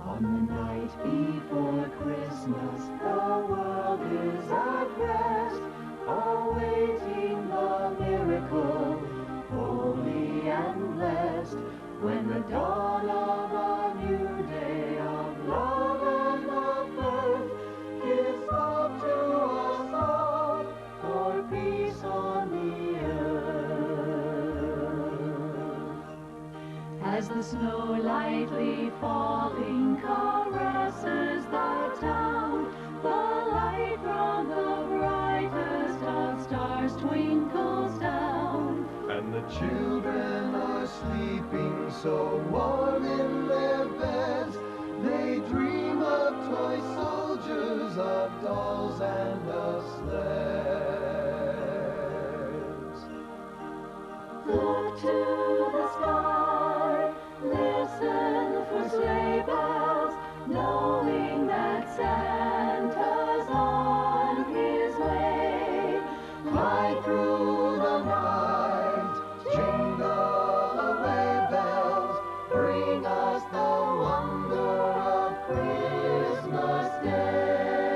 On the night before Christmas, the world is at rest, awaiting the miracle, holy and blessed, when the dawn of a new day of love and of birth gives hope to us all for peace on the earth. As the snow lightly falling caresses the town, the light from the brightest of stars twinkles down. And the children are sleeping so warm in their beds, they dream of toy soldiers, of dolls and of sleds. Look to the sky, listen for sleigh bells, knowing that Santa's on his way. Fly through the night, jingle away bells, bring us the wonder of Christmas Day.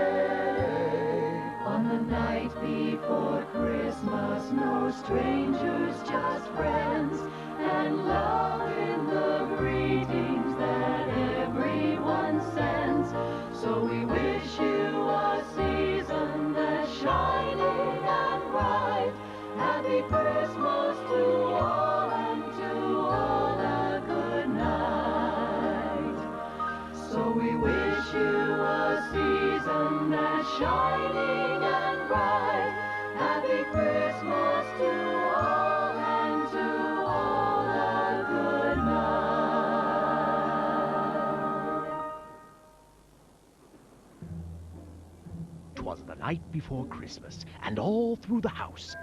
On the night before Christmas, no strangers, just friends, and love in the greetings that everyone sends. So we wish you a season that's shining and bright. Happy Christmas to all, and to all a good night. So we wish you a season that's shining and bright. Happy Christmas to all, and to all a good night. 'Twas the night before Christmas, and all through the house,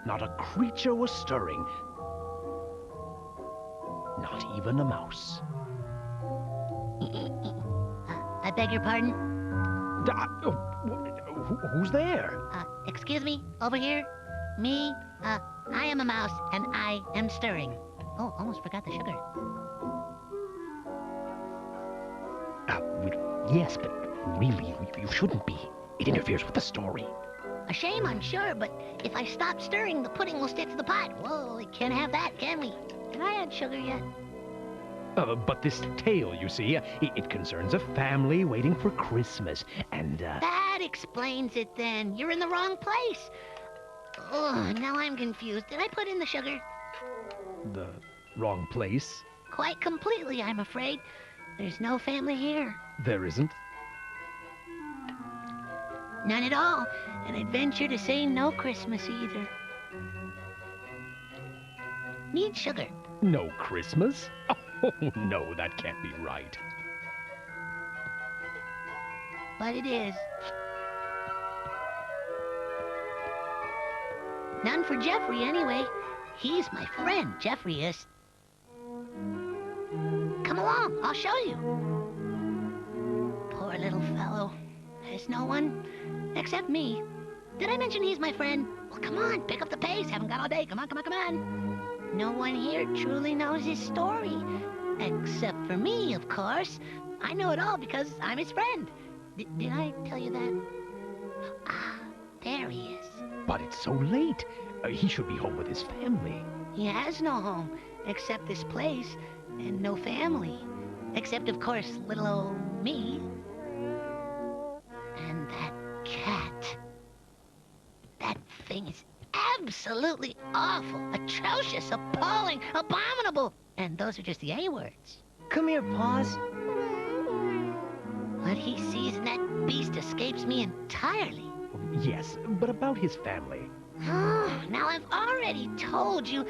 not a creature was stirring, not even a mouse. I beg your pardon? Who's there? Excuse me, over here? Me? I am a mouse, and I am stirring. Oh, almost forgot the sugar. Yes, but really, you shouldn't be. It interferes with the story. A shame, I'm sure, but if I stop stirring, the pudding will stick to the pot. Whoa, we can't have that, can we? Can I add sugar yet? But this tale, you see, it concerns a family waiting for Christmas, and, That explains it, then. You're in the wrong place. Oh, now I'm confused. Did I put in the sugar? The wrong place? Quite completely, I'm afraid. There's no family here. There isn't? None at all. And I'd venture to say no Christmas either. Need sugar. No Christmas? Oh, no, that can't be right. But it is. None for Jeffrey, anyway. He's my friend, Jeffrey is. Come along, I'll show you. Poor little fellow. There's no one except me. Did I mention he's my friend? Well, come on, pick up the pace. Haven't got all day. Come on, come on, come on. No one here truly knows his story. Except for me, of course. I know it all because I'm his friend. Did I tell you that? Ah, there he is. But it's so late. He should be home with his family. He has no home, except this place, and no family. Except, of course, little old me. And that cat. That thing is absolutely awful, atrocious, appalling, abominable. And those are just the A words. Come here, Paws. What he sees in that beast escapes me entirely. Yes, but about his family. Oh, now I've already told you.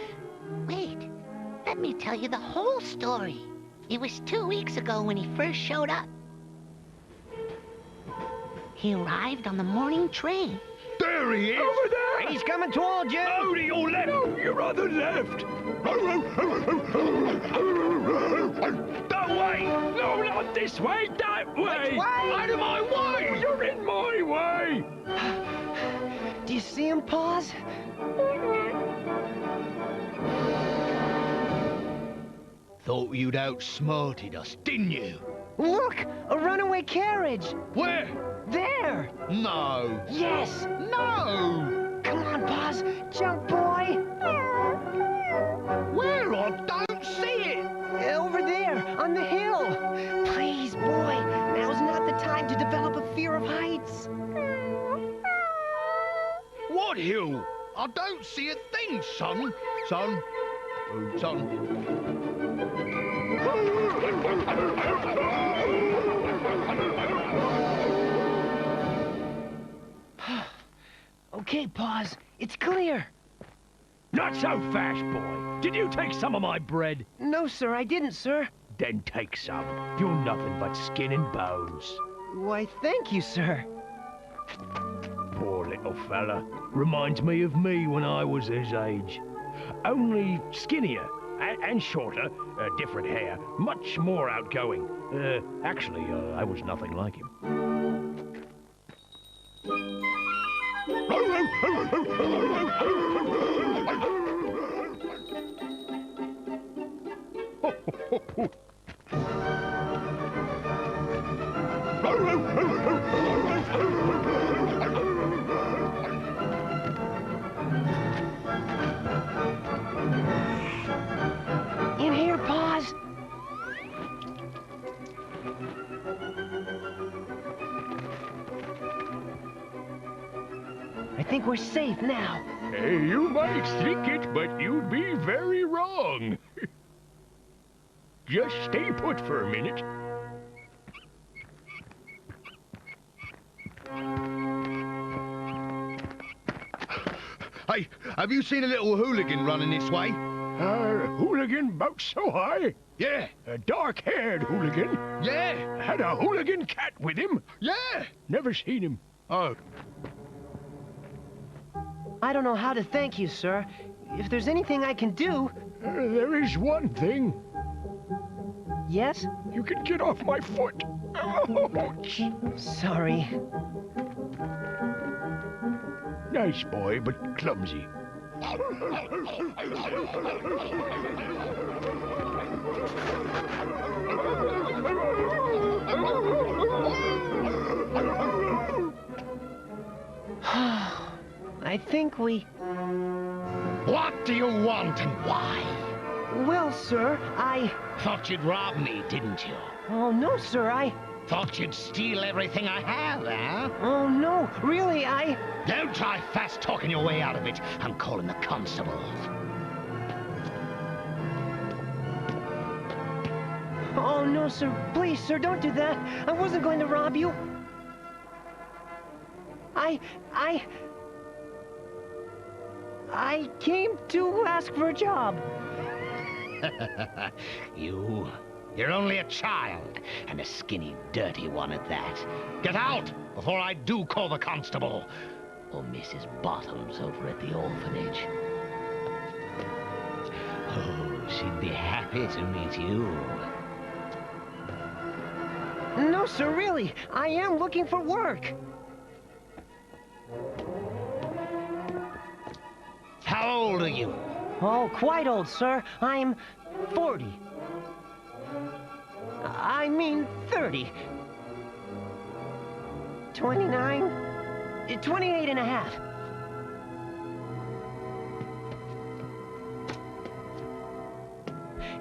Wait, let me tell you the whole story. It was 2 weeks ago when he first showed up. He arrived on the morning train. There he is! Over there! He's coming towards you! No, to your left! No, you're on the left! That way! No, not this way! That way! Which way? Out of my way! You're in my way! Do you see him, Paws? Thought you'd outsmarted us, didn't you? Look! A runaway carriage! Where? There! No. Yes! No! Come on, Paws! Jump, boy! Where? I don't see it! Over there, on the hill! Please, boy, now's not the time to develop a fear of heights. What hill? I don't see a thing, son. Son. Oh, son. Okay, Paws, it's clear. Not so fast, boy. Did you take some of my bread? No, sir, I didn't, sir. Then take some. You're nothing but skin and bones. Why, thank you, sir. Poor little fella. Reminds me of me when I was his age. Only skinnier and shorter, different hair, much more outgoing. Actually, I was nothing like him. In here, Paws. I think we're safe now. You might think it, but you'd be very wrong. Just stay put for a minute. Hey, have you seen a little hooligan running this way? Hooligan about so high? Yeah. A dark-haired hooligan. Yeah. Had a hooligan cat with him. Yeah. Never seen him. Oh. I don't know how to thank you, sir. If there's anything I can do... There is one thing. Yes? You can get off my foot. Ouch. Sorry. Nice boy, but clumsy. I think we... What do you want and why? Well, sir, I... Thought you'd rob me, didn't you? Oh, no, sir, I... Thought you'd steal everything I have, eh? Oh, no, really, I... Don't try fast-talking your way out of it. I'm calling the constables. Oh, no, sir. Please, sir, don't do that. I wasn't going to rob you. I came to ask for a job. You're only a child, and a skinny, dirty one at that. Get out before I do call the constable. Or Mrs. Bottoms over at the orphanage. Oh, she'd be happy to meet you. No, sir, really. I am looking for work. How old are you? Oh, quite old, sir. I'm 40. I mean 30. 29. 28 and a half.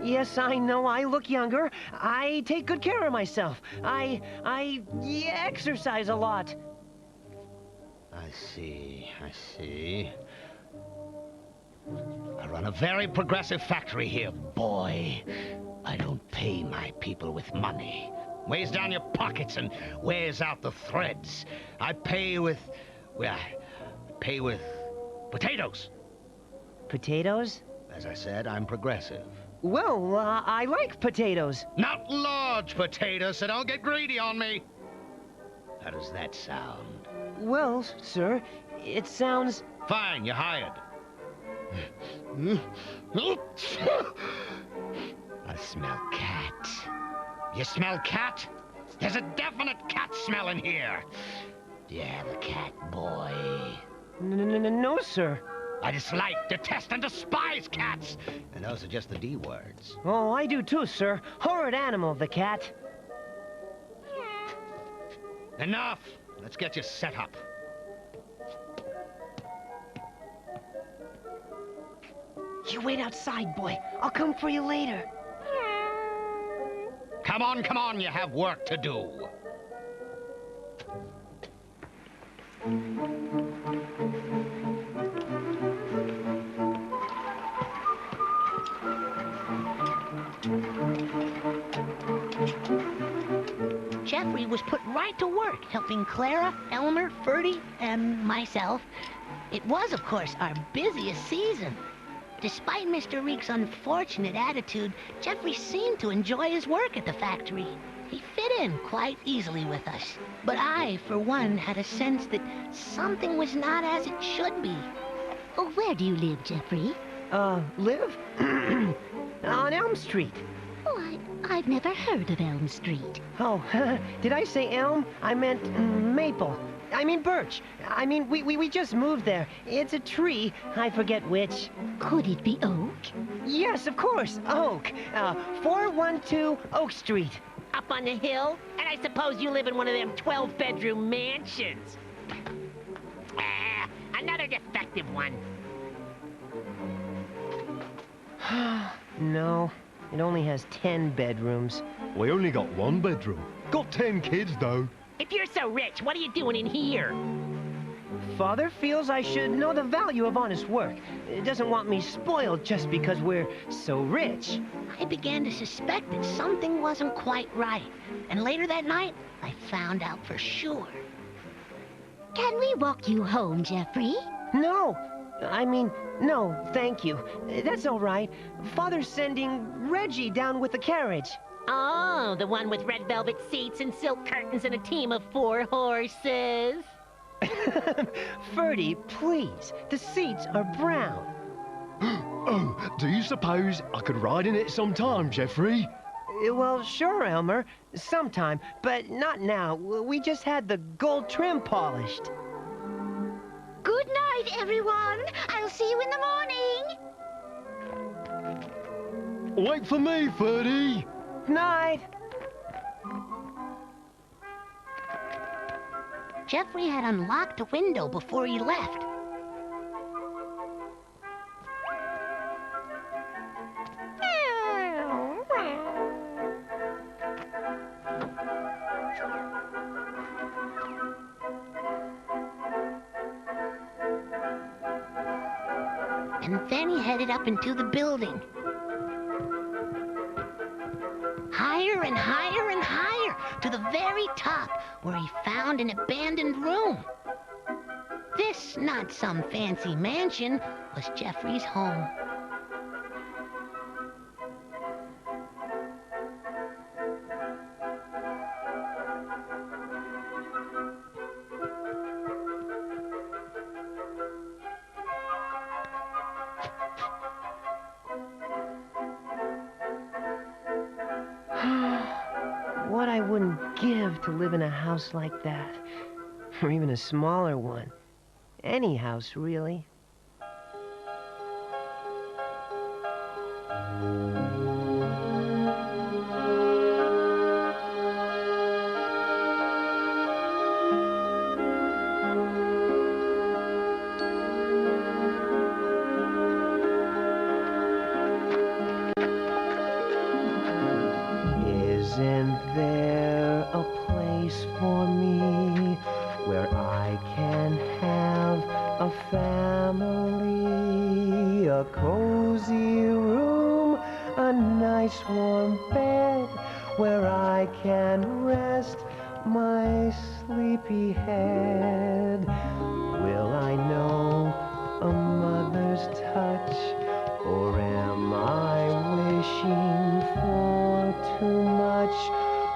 Yes, I know I look younger. I take good care of myself. I exercise a lot. I see. I run a very progressive factory here, boy. I don't pay my people with money. Weighs down your pockets and wears out the threads. I pay with... well, I pay with potatoes. Potatoes? As I said, I'm progressive. Well, I like potatoes. Not large potatoes, so don't get greedy on me. How does that sound? Well, sir, it sounds... Fine, you're hired. I smell cat. You smell cat? There's a definite cat smell in here. Yeah, the cat boy. No, sir. I dislike, detest, and despise cats. And those are just the D words. Oh, I do too, sir. Horrid animal, the cat. Enough! Let's get you set up. You wait outside, boy. I'll come for you later. Come on, you have work to do. Jeffrey was put right to work, helping Clara, Elmer, Ferdy, and myself. It was, of course, our busiest season. Despite Mr. Reek's unfortunate attitude, Jeffrey seemed to enjoy his work at the factory. He fit in quite easily with us. But I, for one, had a sense that something was not as it should be. Oh, where do you live, Jeffrey? Live? On Elm Street. Oh, I've never heard of Elm Street. Oh, did I say elm? I meant maple. I mean birch. I mean, we just moved there. It's a tree. I forget which. Could it be oak? Yes, of course. Oak. 412 Oak Street. Up on the hill? And I suppose you live in one of them 12-bedroom mansions. Another defective one. No, it only has 10 bedrooms. We only got 1 bedroom. Got 10 kids, though. If you're so rich, what are you doing in here? Father feels I should know the value of honest work. He doesn't want me spoiled just because we're so rich. I began to suspect that something wasn't quite right. And later that night, I found out for sure. Can we walk you home, Jeffrey? No. I mean, no, thank you. That's all right. Father's sending Reggie down with the carriage. Oh, the one with red velvet seats and silk curtains and a team of 4 horses. Ferdy, please. The seats are brown. Oh, do you suppose I could ride in it sometime, Jeffrey? Well, sure, Elmer. Sometime, but not now. We just had the gold trim polished. Good night, everyone. I'll see you in the morning. Wait for me, Ferdy. Night. Jeffrey had unlocked a window before he left. And then he headed up into the building. Higher and higher and higher, to the very top, where he found an abandoned room. This, not some fancy mansion, was Jeffrey's home. What I wouldn't give to live in a house like that. Or even a smaller one. Any house, really. Isn't there a place for me where I can have a family, a cozy room, a nice warm bed where I can rest my sleepy head? Will I know a mother's touch, or am I wishing for too much?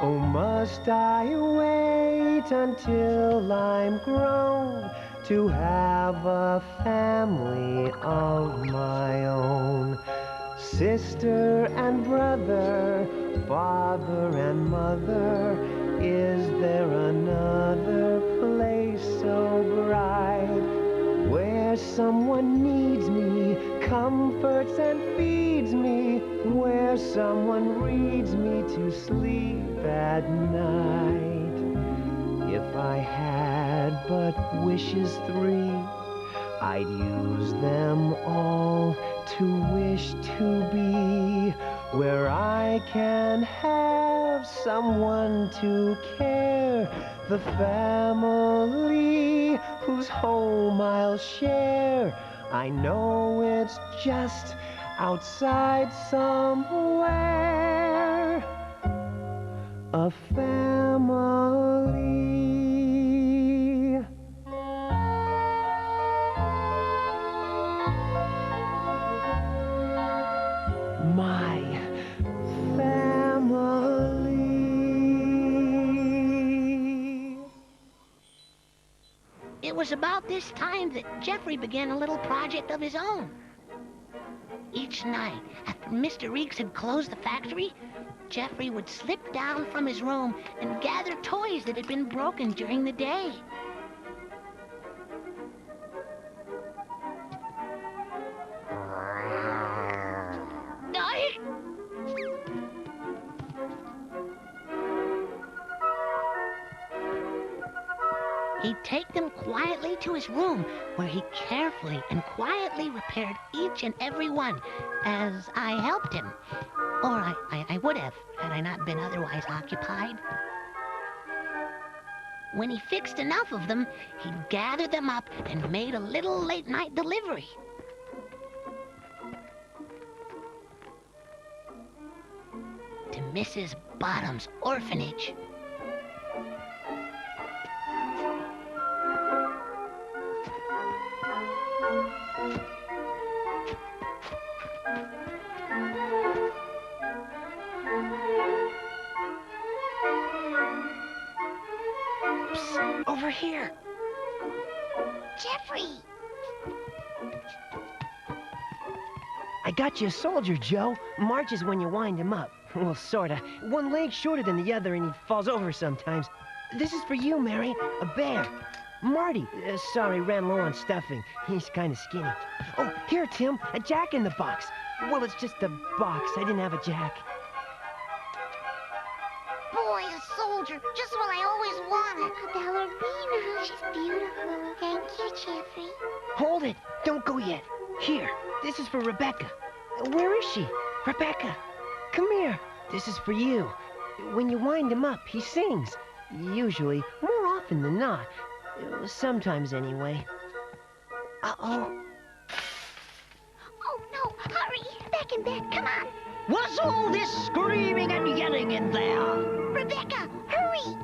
Oh, must I wait until I'm grown to have a family of my own? Sister and brother, father and mother, is there another place so bright where someone needs where someone reads me to sleep at night. If I had but wishes 3, I'd use them all to wish to be where I can have someone to care, the family whose home I'll share. I know it's just outside somewhere, a family. My family. It was about this time that Jeffrey began a little project of his own. Each night, after Mr. Reeks had closed the factory, Jeffrey would slip down from his room and gather toys that had been broken during the day. He'd take them quietly to his room, where he carefully and quietly repaired each and every one, as I helped him. Or I would have, had I not been otherwise occupied. When he fixed enough of them, he'd gather them up and made a little late-night delivery. To Mrs. Bottom's orphanage. Psst, over here. Jeffrey! I got you a soldier, Joe. Marches when you wind him up. Well, sorta. One leg's shorter than the other and he falls over sometimes. This is for you, Mary. A bear. Marty. Sorry, ran low on stuffing. He's kinda skinny. Oh, here, Tim. A jack in the box. Well, it's just a box. I didn't have a jack. Boy, a soldier. Just what I always wanted. A ballerina. She's beautiful. Thank you, Jeffrey. Hold it. Don't go yet. Here. This is for Rebecca. Where is she? Rebecca. Come here. This is for you. When you wind him up, he sings. Usually. More often than not. Sometimes, anyway. Uh-oh. Oh, no. Hurry. Back in bed. Come on. What's all this screaming and yelling in there? Rebecca, hurry.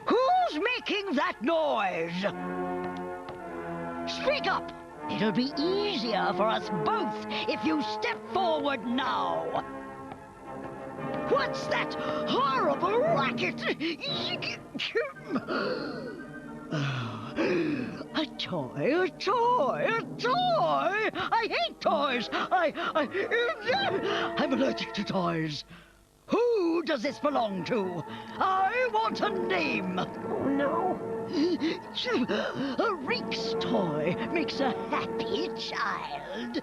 Who's making that noise? Speak up. It'll be easier for us both if you step forward now. What's that horrible racket? A toy, a toy, a toy! I hate toys! I'm allergic to toys. Who does this belong to? I want a name. Oh, no. A Reeks toy makes a happy child.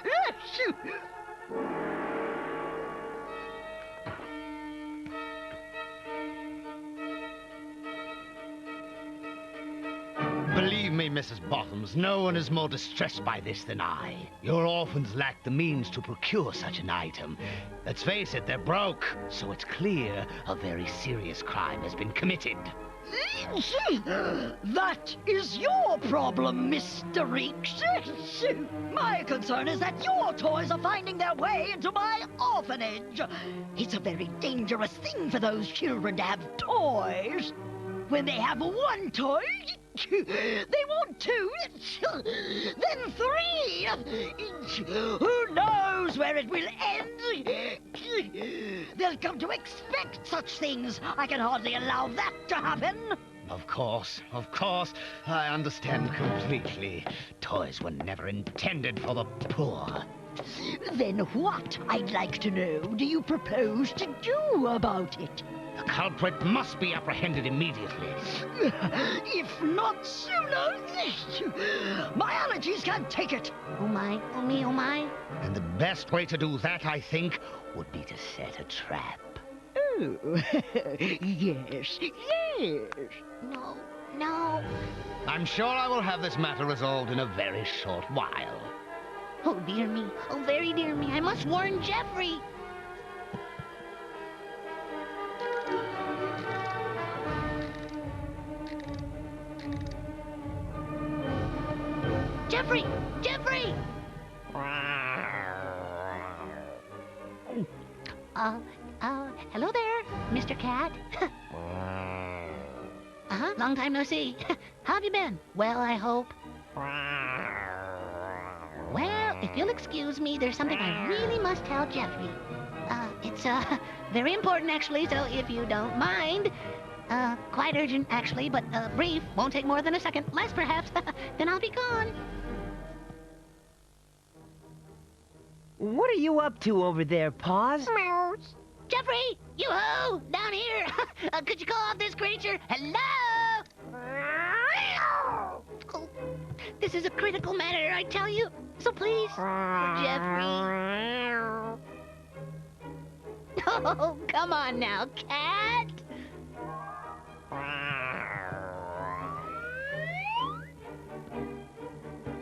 Believe me, Mrs. Bottoms, no one is more distressed by this than I. Your orphans lack the means to procure such an item. Let's face it, they're broke, so it's clear a very serious crime has been committed. That is your problem, Mr. Reeks. My concern is that your toys are finding their way into my orphanage. It's a very dangerous thing for those children to have toys. When they have one toy, they want two, then three. Who knows where it will end? They'll come to expect such things. I can hardly allow that to happen. Of course, I understand completely. Toys were never intended for the poor. Then what, I'd like to know, do you propose to do about it? The culprit must be apprehended immediately. If not sooner, my allergies can't take it. Oh my, oh me, oh my. And the best way to do that, I think, would be to set a trap. Oh, yes, yes. No, no. I'm sure I will have this matter resolved in a very short while. Oh dear me, oh very dear me. I must warn Jeffrey. Jeffrey! Jeffrey! Hello there, Mr. Cat. Long time no see. How have you been? Well, I hope. Well, if you'll excuse me, there's something I really must tell Jeffrey. It's, very important, actually, so if you don't mind. Quite urgent, actually, but, brief. Won't take more than a second. Less, perhaps. Then I'll be gone. What are you up to over there, Paws? Jeffrey! Yoo-hoo! Down here! Could you call off this creature? Hello? Oh, this is a critical matter, I tell you. So please, for Jeffrey. Oh, come on now, cat.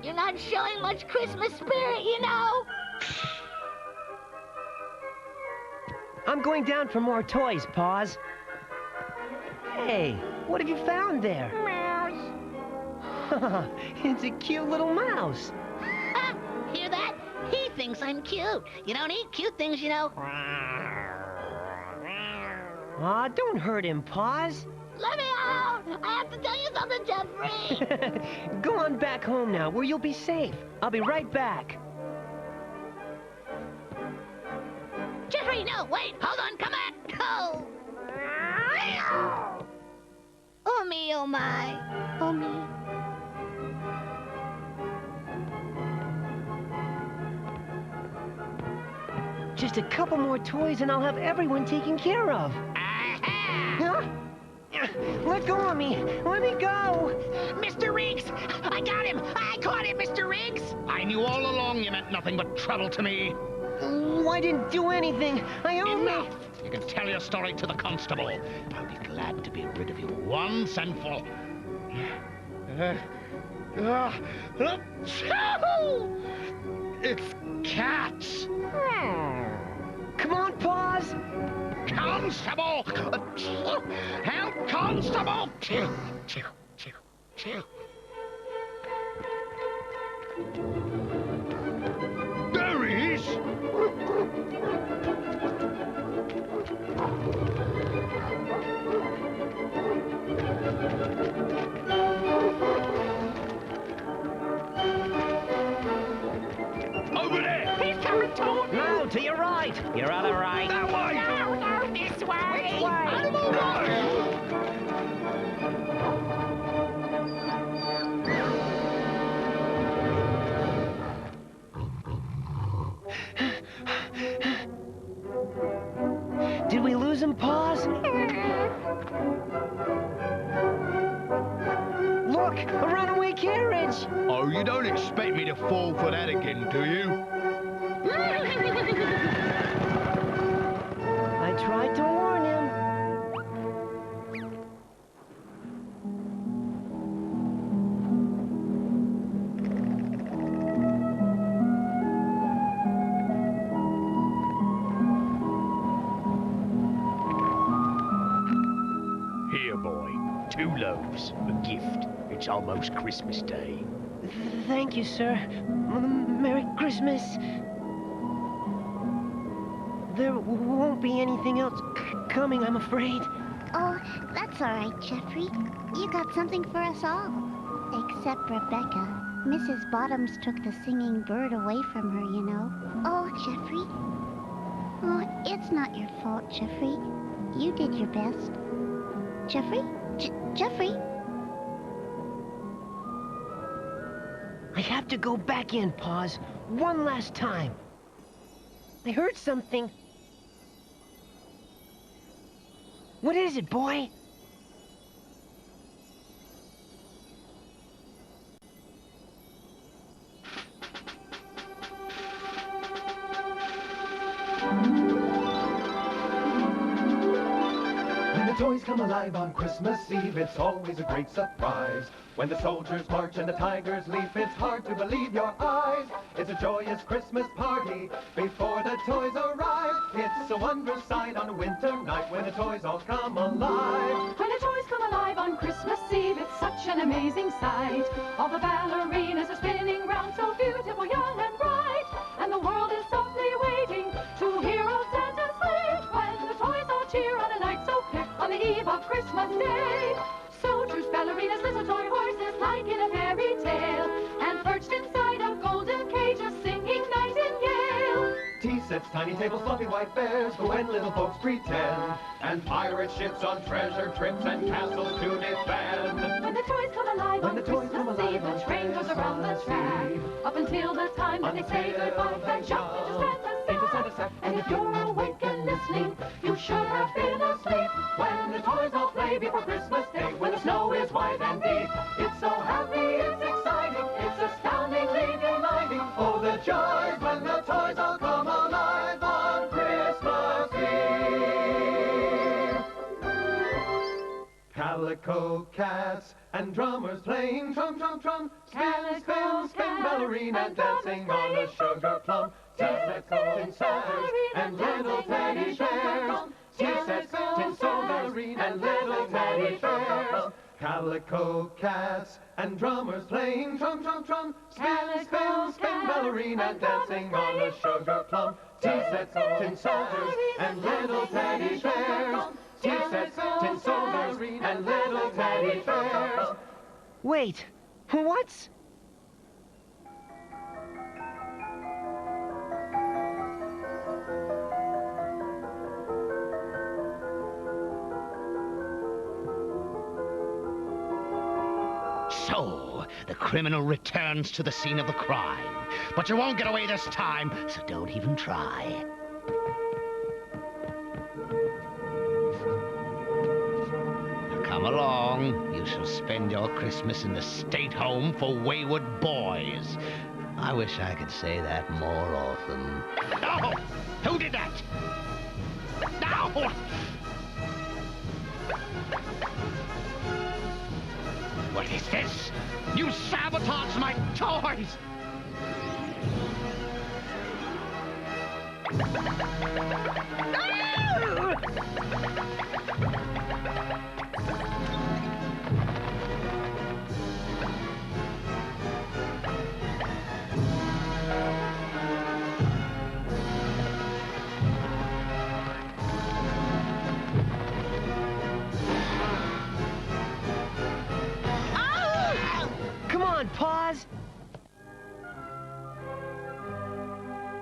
You're not showing much Christmas spirit, you know. I'm going down for more toys, Paws. Hey, what have you found there? Mouse. It's a cute little mouse. Hear that? He thinks I'm cute. You don't eat cute things, you know. Aw, don't hurt him, Paws. Let me out! I have to tell you something, Jeffrey! Go on back home now, where you'll be safe. I'll be right back. Jeffrey, no, wait, hold on, come back! Oh! Oh me, oh my, oh me. Just a couple more toys and I'll have everyone taken care of. Huh? Let go of me! Let me go! Mr. Riggs! I got him! I caught him, Mr. Riggs! I knew all along you meant nothing but trouble to me. I didn't do anything. I only... Enough! You can tell your story to the constable. I'll be glad to be rid of you once and for... It's cats! Come on, Paws! Constable! Help, Constable! There he is! Over there! He's coming toward me. No, to your right! You're on the right. That way! No, no, this way. Which way? Animal right! Did we lose him, Paws? Look, a runaway carriage! Oh, you don't expect me to fall for that again, do you? I tried to warn him. Here, boy. 2 loaves. A gift. It's almost Christmas Day. Thank you, sir. Merry Christmas. There won't be anything else coming, I'm afraid. Oh, that's all right, Jeffrey. You got something for us all. Except Rebecca. Mrs. Bottoms took the singing bird away from her, you know. Oh, Jeffrey. Oh, it's not your fault, Jeffrey. You did your best. Jeffrey? Jeffrey? I have to go back in, Paws. One last time. I heard something. What is it, boy? When the toys come alive on Christmas Eve, it's always a great surprise. When the soldiers march and the tigers leap, it's hard to believe your eyes. It's a joyous Christmas party before the toys arrive. It's a wondrous sight on a winter night when the toys all come alive. When the toys come alive on Christmas Eve, it's such an amazing sight. All the ballerinas are spinning round, so beautiful, young and bright. And the world is softly waiting to hear old Santa's sleigh. When the toys all cheer on a night so clear, on the eve of Christmas Day. Soldiers, ballerinas, little toy horses, like in a fairy tale. And perched inside a golden cage, a singing nightingale. Tea sets, tiny tables, fluffy white bears, for when little folks pretend. And pirate ships on treasure trips and castles to defend. When the toys come alive When on the toys come Christmas alive Eve, on the train goes around the track. Up until the time that they say goodbye, and jump into Santa's sack. And if you're awake and listening, you should have been asleep. When the toys all play before Christmas Day, when the snow is white and deep. It's so happy, it's exciting, it's astoundingly delighting. Oh, the joys when the toys all come alive on Christmas Eve. Calico cats and drummers playing trum, trum, trum. Spin, spin, spin, ballerina dancing on a sugar plum. Tea sets, tin soldiers, and little teddy bears. Tea sets, tin soldiers, and little teddy bears. Calico cats and drummers playing trum, trum, trum. Spin, spin, spin, ballerina dancing on a sugar plum. Tea sets, tin soldiers, and little teddy bears. Tea sets, tin soldiers, and little teddy bears. Wait, what? So, the criminal returns to the scene of the crime. But you won't get away this time, so don't even try. Come along. You shall spend your Christmas in the state home for wayward boys. I wish I could say that more often. No! Who did that? No! What is this? You sabotaged my toys! Come on, Paws!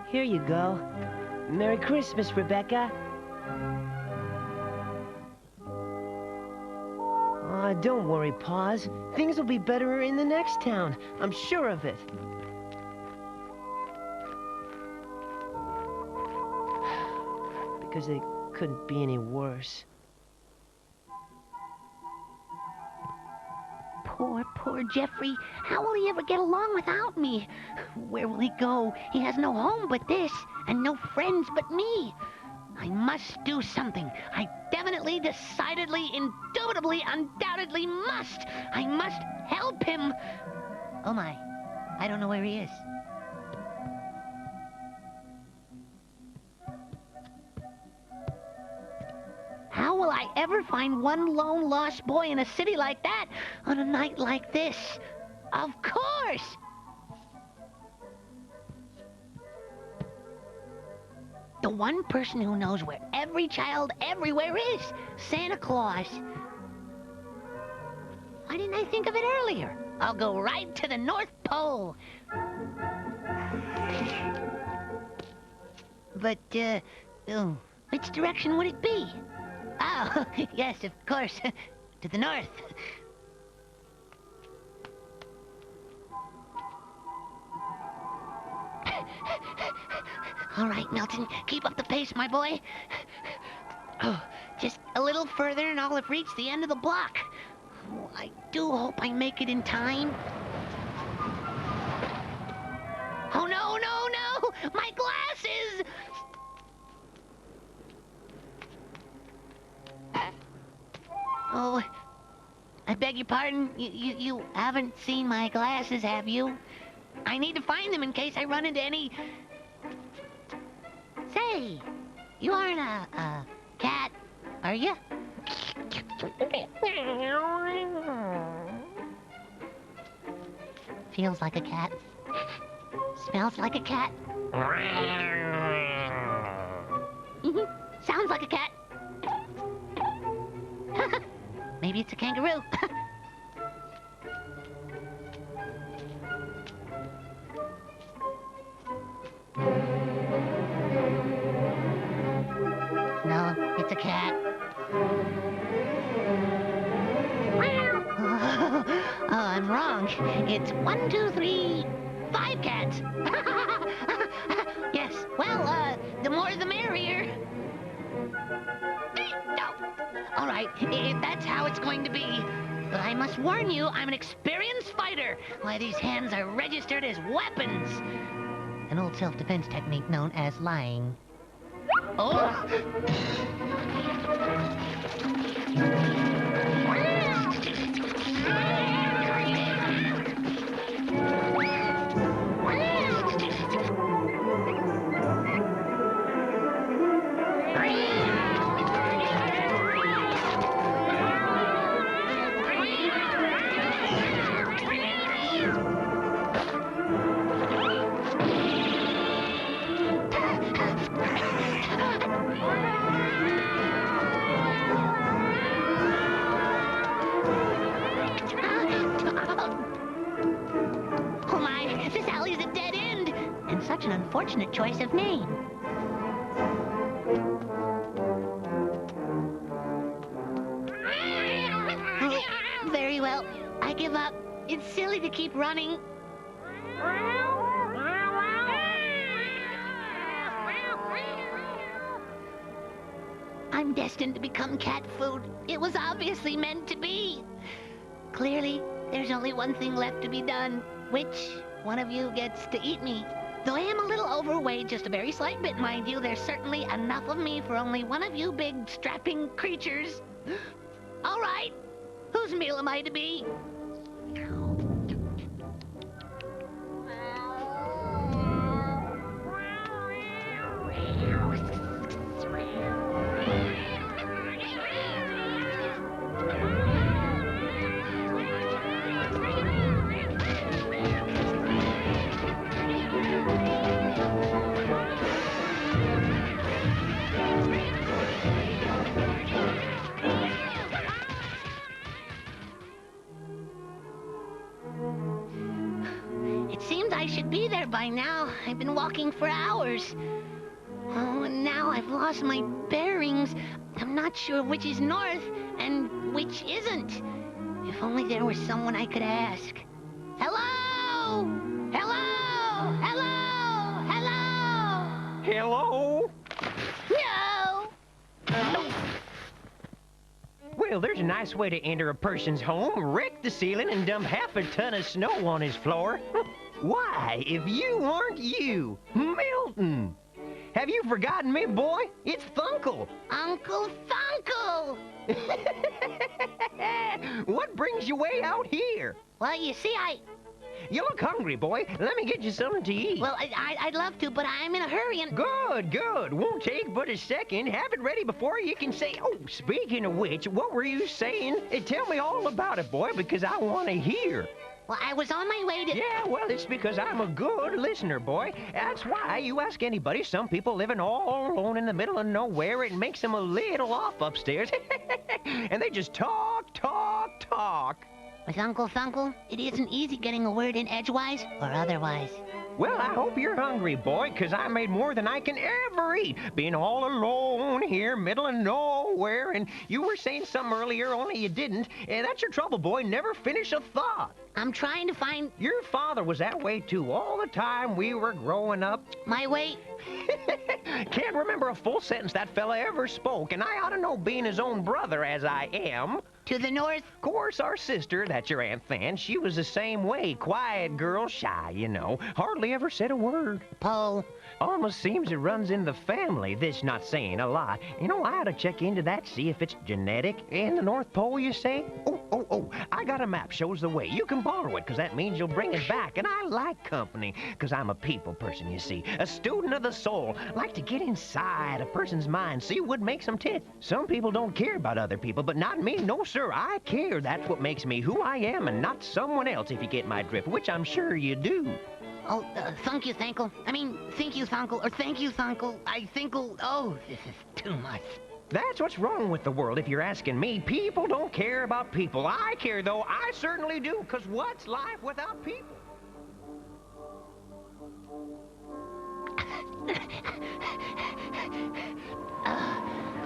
Here you go. Merry Christmas, Rebecca. Don't worry, Paws. Things will be better in the next town. I'm sure of it. Because they couldn't be any worse. Poor Jeffrey. How will he ever get along without me? Where will he go? He has no home but this, and no friends but me. I must do something. I definitely, decidedly, indubitably, undoubtedly must. I must help him. Oh my, I don't know where he is. How will I ever find one lone lost boy in a city like that on a night like this? Of course! The one person who knows where every child everywhere is, Santa Claus. Why didn't I think of it earlier? I'll go right to the North Pole. But, which direction would it be? Oh, yes, of course, to the north. All right, Milton, keep up the pace, my boy. Oh, Just a little further and I'll have reached the end of the block. Oh, I do hope I make it in time. Oh, no, no, no! My glasses! Oh, I beg your pardon. You haven't seen my glasses, have you? I need to find them in case I run into any... Say, you aren't a cat, are you? Feels like a cat. Smells like a cat. Sounds like a cat. Maybe it's a kangaroo. No, it's a cat. Oh, I'm wrong. It's 1, 2, 3, 5 cats. Yes, well, the more the merrier. No. All right, if that's how it's going to be. But I must warn you, I'm an experienced fighter. Why, these hands are registered as weapons. An old self-defense technique known as lying. Oh! Oh my, this alley's a dead end, and such an unfortunate choice of name. Oh, very well, I give up. It's silly to keep running. I'm destined to become cat food. It was obviously meant to be. Clearly, there's only one thing left to be done. Which one of you gets to eat me? Though I am a little overweight, just a very slight bit, mind you, there's certainly enough of me for only one of you big, strapping creatures. All right, whose meal am I to be? I should be there by now. I've been walking for hours. Oh, and now I've lost my bearings. I'm not sure which is north and which isn't. If only there was someone I could ask. Hello? Hello? Hello? Hello? Hello? No! Well, there's a nice way to enter a person's home, wreck the ceiling, and dump half a ton of snow on his floor. Why, if you aren't you, Milton? Have you forgotten me, boy? It's Thunkle. Uncle Thunkle! What brings you way out here? Well, you see, You look hungry, boy. Let me get you something to eat. Well, I'd love to, but I'm in a hurry and... Good, good. Won't take but a second. Have it ready before you can say... Oh, speaking of which, what were you saying? Tell me all about it, boy, because I want to hear. Well, I was on my way to... Yeah, well, it's because I'm a good listener, boy. That's why you ask anybody. Some people living all alone in the middle of nowhere, it makes them a little off upstairs. And they just talk, talk, talk. With Uncle Thunkle, it isn't easy getting a word in edgewise or otherwise. Well, I hope you're hungry, boy, because I made more than I can ever eat. Being all alone here, middle of nowhere, and you were saying something earlier, only you didn't. And that's your trouble, boy. Never finish a thought. I'm trying to find... Your father was that way, too, all the time we were growing up. My way? Can't can't remember a full sentence that fella ever spoke, and I ought to know, being his own brother as I am. To the north? Of course, our sister, that's your Aunt Than, she was the same way. Quiet girl, shy, you know. Hardly ever said a word. Pole. Almost seems it runs in the family, this not saying a lot. You know, I ought to check into that, see if it's genetic. In the North Pole, you say? Oh, I got a map, shows the way. You can borrow it, because that means you'll bring it back. And I like company, because I'm a people person, you see. A student of the soul. Like to get inside a person's mind, see what makes them tick. Some people don't care about other people, but not me. No, sir, I care. That's what makes me who I am and not someone else, if you get my drift, which I'm sure you do. Oh, thank you, Thankle. I mean, thank you, Thankle, or thank you, Thankle. I thinkle. Oh, this is too much. That's what's wrong with the world, if you're asking me. People don't care about people. I care, though. I certainly do, because what's life without people?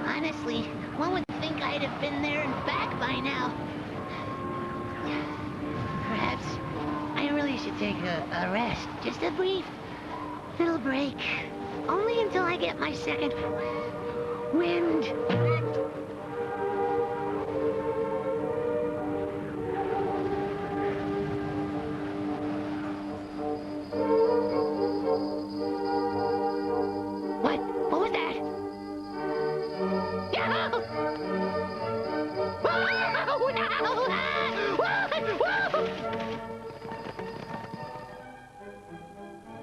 Honestly, one would think I'd have been there and back by now. Perhaps I really should take a rest. Just a brief little break. Only until I get my second wind. What? What was that? No! Oh, no!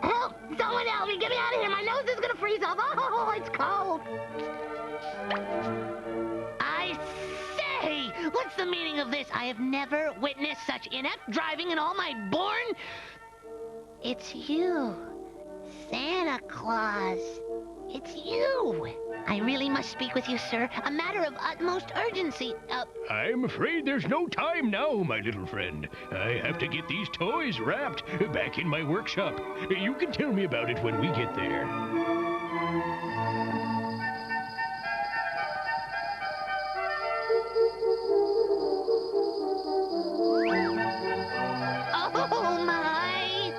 Help! Someone help me! Get me out of here! My nose is gonna freeze off! Oh, it's cold! I say! What's the meaning of this? I have never witnessed such inept driving in all my born... It's you, Santa Claus. It's you. I really must speak with you, sir. A matter of utmost urgency. I'm afraid there's no time now, my little friend. I have to get these toys wrapped back in my workshop. You can tell me about it when we get there. Oh, my.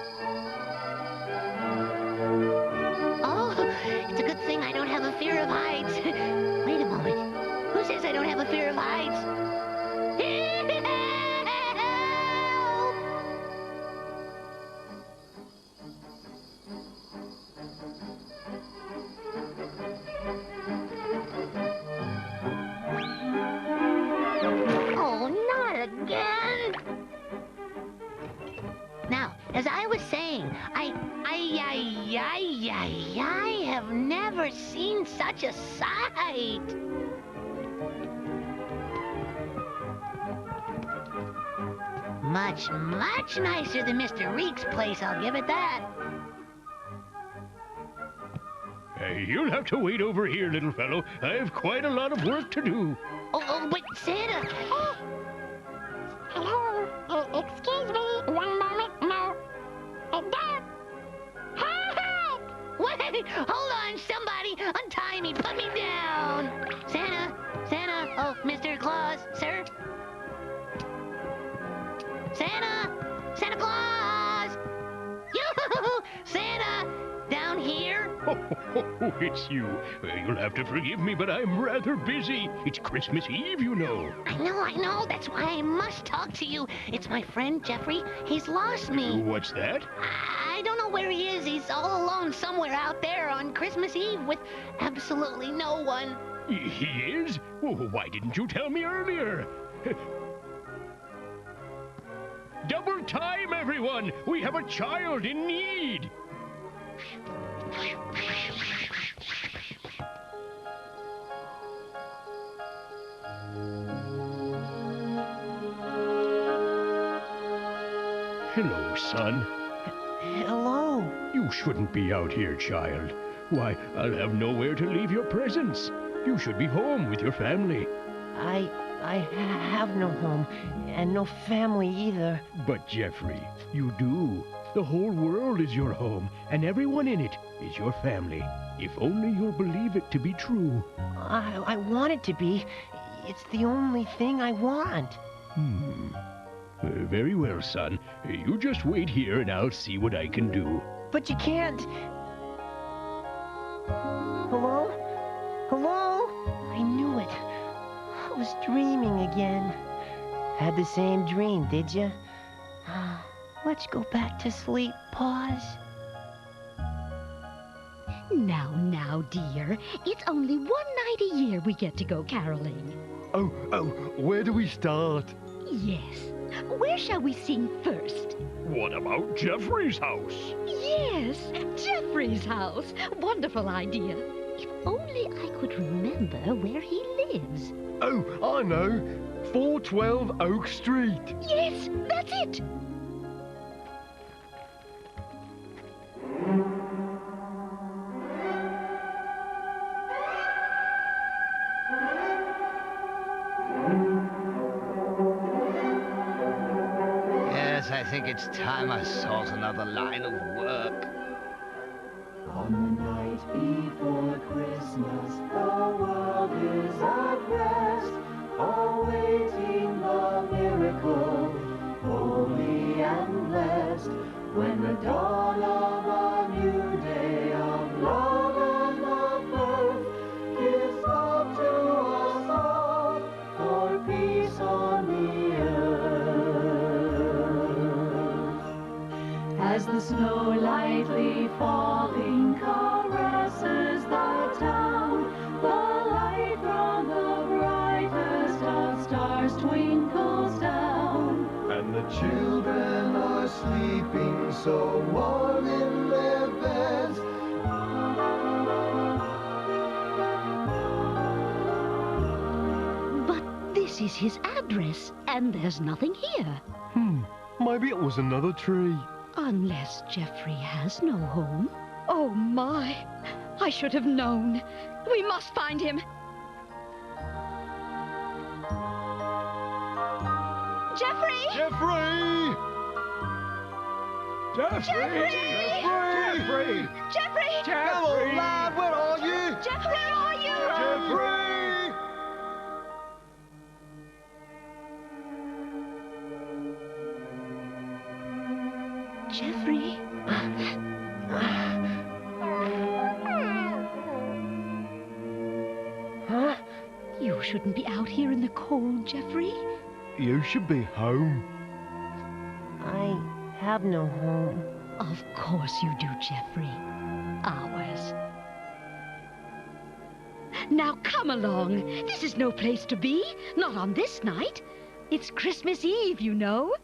Oh, it's a good thing I don't have a fear of heights. Wait a moment. Who says I don't have a fear of heights? Help! Oh, not again! Now, as I was saying, I have never seen such a sight. Much, much nicer than Mr. Reek's place, I'll give it that. You'll have to wait over here, little fellow. I've quite a lot of work to do. Oh, but Santa... Oh. Hello. Excuse me. One moment. No. Dad. Help! Wait! Hold on, somebody! Untie me! Put me down! Santa! Oh, Mr. Claus, sir? Santa Claus! Yoo-hoo! Santa! Down here? Oh, it's you. You'll have to forgive me, but I'm rather busy. It's Christmas Eve, you know. I know. That's why I must talk to you. It's my friend, Jeffrey. He's lost me. What's that? I don't know where he is. He's all alone somewhere out there on Christmas Eve with absolutely no one. He is? Well, why didn't you tell me earlier? Double time, everyone! We have a child in need! Hello, son. Hello. You shouldn't be out here, child. Why, I'll have nowhere to leave your presents. You should be home with your family. I have no home, and no family either. But, Jeffrey, you do. The whole world is your home, and everyone in it is your family. If only you'll believe it to be true. I want it to be. It's the only thing I want. Very well, son. You just wait here, and I'll see what I can do. But you can't. Hello? Hello? I knew it. I was dreaming again. Had the same dream, did you? Let's go back to sleep. Pause. Now, dear. It's only one night a year we get to go caroling. Oh, where do we start? Yes. Where shall we sing first? What about Jeffrey's house? Yes, Jeffrey's house. Wonderful idea. If only I could remember where he lives. Oh, I know. 412 Oak Street. Yes, that's it. Yes, I think it's time I sought another line of work. On the night before Christmas, the world is at rest, awaiting the miracle, holy and blessed, when the dawn of a new day of love and of birth gives hope to us all for peace on the earth. As the snow lightly falling caresses the town, the light from the brightest of stars twinkles down. And the children are sleeping so warm in their beds. But this is his address, and there's nothing here. Maybe it was another tree. Unless Jeffrey has no home. Oh, my. I should have known. We must find him. Jeffrey! Jeffrey! Jeffrey! Jeffrey! Jeffrey! Hello, lad, where are you? Jeffrey, where are you? Jeffrey! Jeffrey? Huh? You shouldn't be out here in the cold, Jeffrey. You should be home. I have no home. Of course you do, Jeffrey. Ours. Now come along. This is no place to be. Not on this night. It's Christmas Eve, you know.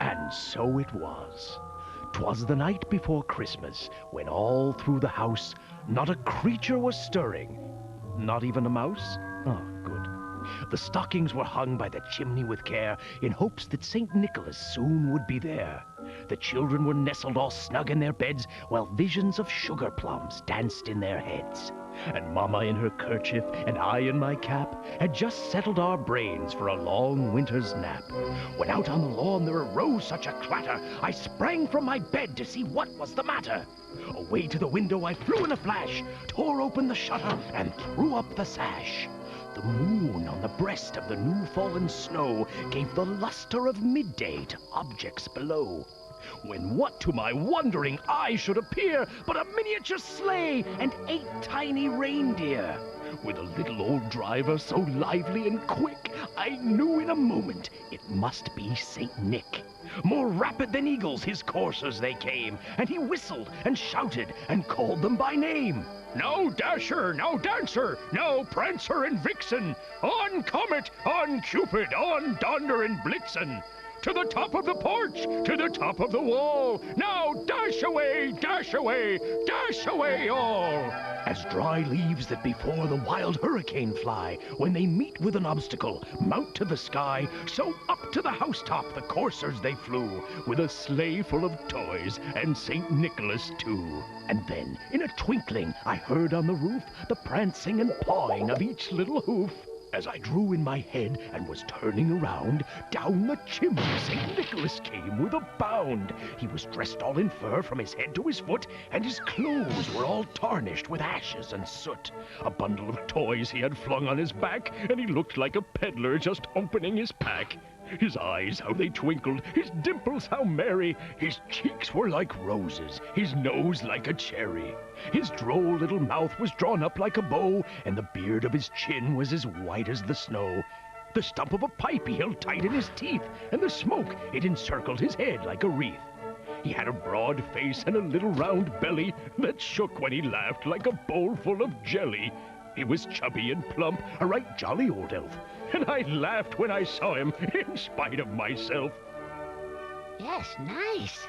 And so it was. 'Twas the night before Christmas, when all through the house not a creature was stirring. Not even a mouse? Oh, good. The stockings were hung by the chimney with care, in hopes that St. Nicholas soon would be there. The children were nestled all snug in their beds, while visions of sugar plums danced in their heads. And Mama in her kerchief, and I in my cap, had just settled our brains for a long winter's nap. When out on the lawn there arose such a clatter, I sprang from my bed to see what was the matter. Away to the window I flew in a flash, tore open the shutter, and threw up the sash. The moon on the breast of the new-fallen snow gave the luster of midday to objects below. When what to my wondering eye should appear but a miniature sleigh and 8 tiny reindeer. With a little old driver so lively and quick, I knew in a moment it must be Saint Nick. More rapid than eagles his coursers they came, and he whistled and shouted and called them by name. Now Dasher, now Dancer, now Prancer and Vixen, on Comet, on Cupid, on Donder and Blitzen. To the top of the porch, to the top of the wall. Now dash away, dash away, dash away all. As dry leaves that before the wild hurricane fly, when they meet with an obstacle, mount to the sky, so up to the housetop the coursers they flew, with a sleigh full of toys, and St. Nicholas too. And then, in a twinkling, I heard on the roof the prancing and pawing of each little hoof. As I drew in my head and was turning around, down the chimney St. Nicholas came with a bound. He was dressed all in fur from his head to his foot, and his clothes were all tarnished with ashes and soot. A bundle of toys he had flung on his back, and he looked like a peddler just opening his pack. His eyes, how they twinkled, his dimples, how merry. His cheeks were like roses, his nose like a cherry. His droll little mouth was drawn up like a bow, and the beard of his chin was as white as the snow. The stump of a pipe he held tight in his teeth, and the smoke, it encircled his head like a wreath. He had a broad face and a little round belly that shook when he laughed like a bowl full of jelly. He was chubby and plump, a right jolly old elf, and I laughed when I saw him, in spite of myself. Yes, nice.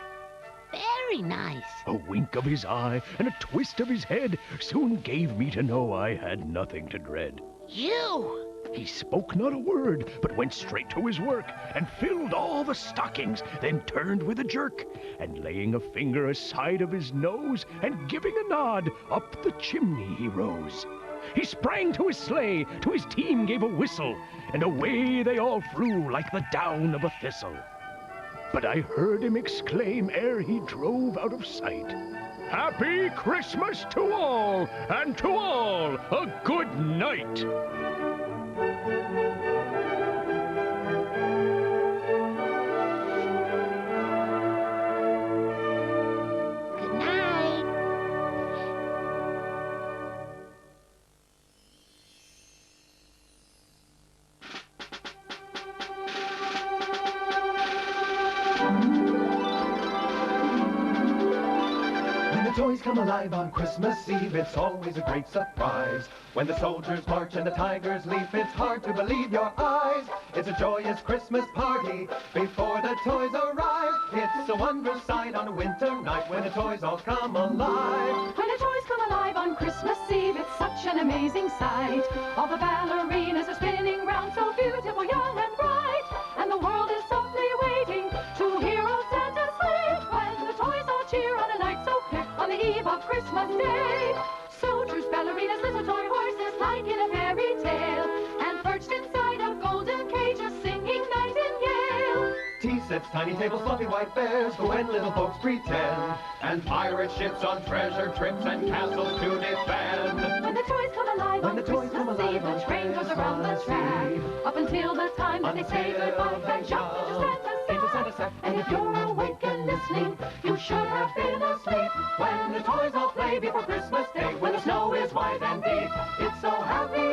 Very nice. A wink of his eye and a twist of his head soon gave me to know I had nothing to dread. You! He spoke not a word, but went straight to his work, and filled all the stockings, then turned with a jerk, and laying a finger aside of his nose, and giving a nod, up the chimney he rose. He sprang to his sleigh, to his team gave a whistle, and away they all flew like the down of a thistle. But I heard him exclaim ere he drove out of sight, "Happy Christmas to all, and to all a good night." Good night. When the toys come alive on Christmas Eve, it's always a great surprise. When the soldiers march and the tigers leap, it's hard to believe your eyes. It's a joyous Christmas party before the toys arrive. It's a wondrous sight on a winter night when the toys all come alive. When the toys come alive on Christmas Eve, it's such an amazing sight. All the ballerinas are spinning round, so beautiful, young and bright. And the world is softly waiting to hear old Santa's sleigh. When the toys all cheer on a night so clear, on the eve of Christmas Day. Soldiers, ballerinas, little toy horses, like in a fairy tale. And perched inside a golden cage, a singing nightingale. Tea sets, tiny tables, fluffy white bears for when little folks pretend. And pirate ships on treasure trips and castles to defend. When the toys come alive When on the toys come Christmas alive Eve, on the train goes around the Christmas track. Eve. Up until the time that they say goodbye and jump into Santa's sack. And if you're awake and listening, you should have been asleep. When the toys all play before Christmas Day, when the snow is white and deep, it's so happy